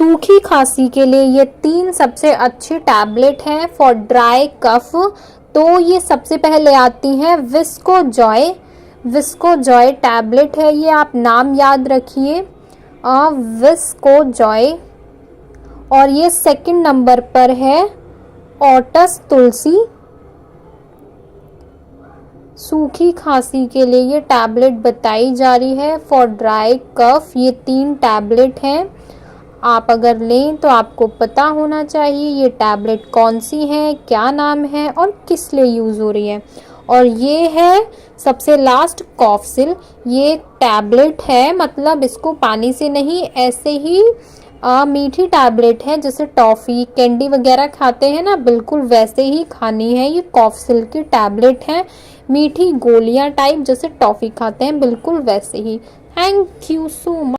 सूखी खांसी के लिए ये 3 सबसे अच्छी टैबलेट हैं फॉर ड्राई कफ। तो ये सबसे पहले आती हैं विस्कोजॉय। विस्कोजॉय टैबलेट है ये, आप नाम याद रखिए, विस्कोजॉय। और ये सेकंड नंबर पर है ओटस तुलसी। सूखी खांसी के लिए ये टैबलेट बताई जा रही है फॉर ड्राई कफ। ये 3 टैबलेट हैं, आप अगर लें तो आपको पता होना चाहिए ये टैबलेट कौन सी है, क्या नाम है और किस लिए यूज़ हो रही है। और ये है सबसे लास्ट कॉफसिल। ये टैबलेट है, मतलब इसको पानी से नहीं, ऐसे ही मीठी टैबलेट है, जैसे टॉफ़ी कैंडी वगैरह खाते हैं ना, बिल्कुल वैसे ही खानी है। ये कॉफसिल की टैबलेट है, मीठी गोलियां टाइप, जैसे टॉफ़ी खाते हैं बिल्कुल वैसे ही। Thank you so much.